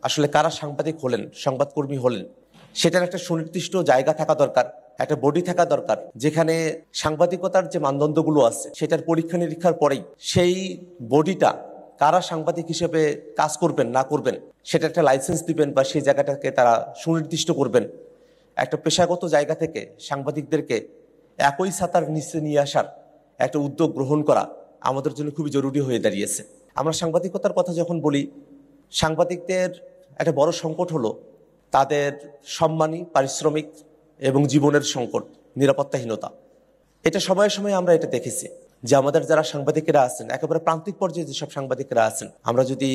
আসলে কারা সাংবাদিক হলেন, সংবাদকর্মী হলেন, সেটার একটা সুনির্দিষ্ট জায়গা থাকা দরকার, একটা বডি থাকা দরকার, যেখানে সাংবাদিকতার যে মানদণ্ডগুলো আছে সেটার পরীক্ষা নিরীক্ষার পরেই সেই বডিটা কারা সাংবাদিক হিসেবে কাজ করবেন না করবেন সেটা একটা লাইসেন্স দিবেন বা সেই জায়গাটাকে তারা সুনির্দিষ্ট করবেন। একটা পেশাগত জায়গা থেকে সাংবাদিকদেরকে একই ছাতার নিচে নিয়ে আসার একটা উদ্যোগ গ্রহণ করা আমাদের জন্য খুবই জরুরি হয়ে দাঁড়িয়েছে। আমরা সাংবাদিকতার কথা যখন বলি, সাংবাদিকদের একটা বড় সংকট হলো তাদের সম্মানী, পারিশ্রমিক এবং জীবনের সংকট, নিরাপত্তাহীনতা। এটা সময়ে সময়ে আমরা এটা দেখেছি যে আমাদের যারা সাংবাদিকেরা আছেন, একেবারে প্রান্তিক পর্যায়ে যেসব সাংবাদিকরা আছেন, আমরা যদি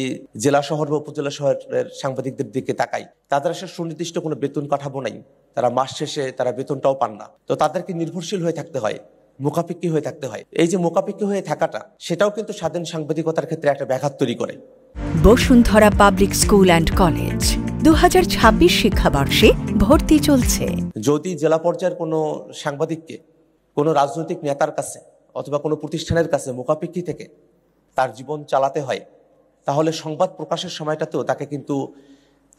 জেলা শহর বা উপজেলা শহরের সাংবাদিকদের দিকে তাকাই, তাদের আসলে সুনির্দিষ্ট কোনো বেতন কাঠামো নাই। তারা মাস শেষে তারা বেতনটাও পান না। তো তাদেরকে নির্ভরশীল হয়ে থাকতে হয়, মুখাপেক্ষী হয়ে থাকতে হয়। এই যে মুখাপেক্ষী হয়ে থাকাটা, সেটাও কিন্তু স্বাধীন সাংবাদিকতার ক্ষেত্রে একটা ব্যাঘাত তৈরি করে। Bashundhara public school and college 2026 শিক্ষাবর্ষে ভর্তি চলছে। যদি জেলা পর্যায়ের কোনো সাংবাদিককে কোনো রাজনৈতিক নেতার কাছে অথবা কোনো প্রতিষ্ঠানের কাছে মুখাপেক্ষী থেকে তার জীবন চালাতে হয়, তাহলে সংবাদ প্রকাশের সময়টাতেও তাকে কিন্তু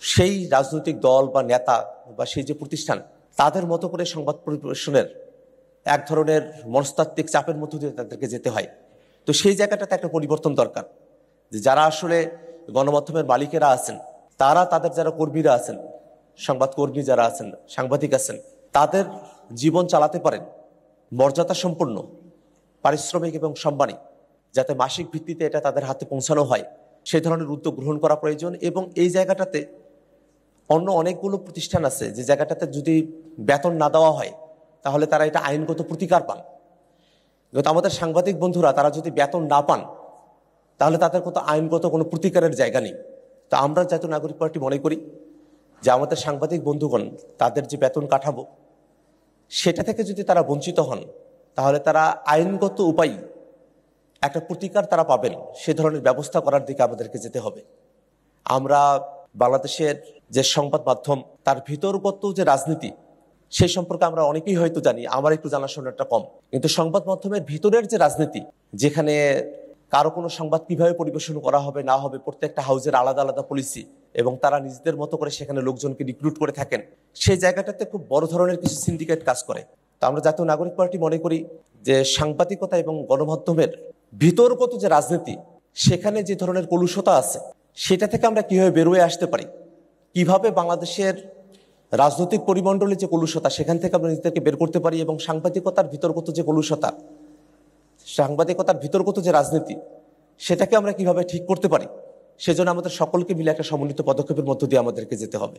সেই রাজনৈতিক দল বা নেতা বা সেই যে প্রতিষ্ঠান, তাদের মতো করে সংবাদ পরিবেশনের এক ধরনের মনস্তাত্ত্বিক চাপের মধ্য দিয়ে তাদেরকে যেতে হয়। তো সেই জায়গাটাতে একটা পরিবর্তন দরকার, যে যারা আসলে গণমাধ্যমের মালিকেরা আছেন, তারা তাদের যারা কর্মীরা আছেন, সংবাদকর্মী যারা আছেন, সাংবাদিক আছেন, তাদের জীবন চালাতে পারেন মর্যাদা সম্পন্ন, পারিশ্রমিক এবং সম্মানী, যাতে মাসিক ভিত্তিতে এটা তাদের হাতে পৌঁছানো হয়, সেই ধরনের উদ্যোগ গ্রহণ করা প্রয়োজন। এবং এই জায়গাটাতে অন্য অনেকগুলো প্রতিষ্ঠান আছে যে জায়গাটাতে যদি বেতন না দেওয়া হয় তাহলে তারা এটা আইনগত প্রতিকার পান। কিন্তু আমাদের সাংবাদিক বন্ধুরা তারা যদি বেতন না পান তাহলে তাদের কত আইনগত কোনো প্রতিকারের জায়গা নেই। তো আমরা জাতীয় নাগরিক পার্টি মনে করি যে আমাদের সাংবাদিক বন্ধুগণ তাদের যে বেতন কাঠামো, সেটা থেকে যদি তারা বঞ্চিত হন তাহলে তারা আইনগত উপায় একটা প্রতিকার তারা পাবেন, সে ধরনের ব্যবস্থা করার দিকে আমাদেরকে যেতে হবে। আমরা বাংলাদেশের যে সংবাদ মাধ্যম, তার ভিতরগত যে রাজনীতি, সেই সম্পর্কে আমরা অনেকেই হয়তো জানি, আমার একটু জানাশোনাটা কম। কিন্তু সংবাদ মাধ্যমের ভিতরের যে রাজনীতি, যেখানে কারো কোনো সংবাদ কিভাবে পরিবেশন করা হবে না হবে, প্রত্যেকটা হাউজের আলাদা আলাদা পলিসি, এবং তারা নিজেদের মতো করে সেখানে লোকজনকে রিক্রুট করে থাকেন, সেই জায়গাটাতে খুব বড় ধরনের কিছু সিন্ডিকেট কাজ করে। তো আমরা জাতীয় নাগরিক পার্টি মনে করি যে সাংবাদিকতা এবং গণমাধ্যমের ভিতরগত যে রাজনীতি, সেখানে যে ধরনের কলুষতা আছে, সেটা থেকে আমরা কিভাবে বেরোয় আসতে পারি, কিভাবে বাংলাদেশের রাজনৈতিক পরিমণ্ডলে যে কলুষতা, সেখান থেকে আমরা নিজেদেরকে বের করতে পারি, এবং সাংবাদিকতার ভিতরগত যে কলুষতা, সাংবাদিকতার ভিতরগত যে রাজনীতি, সেটাকে আমরা কিভাবে ঠিক করতে পারি, সেজন্য আমাদের সকলকে মিলে একটা সমন্বিত পদক্ষেপের মধ্য দিয়ে আমাদেরকে যেতে হবে।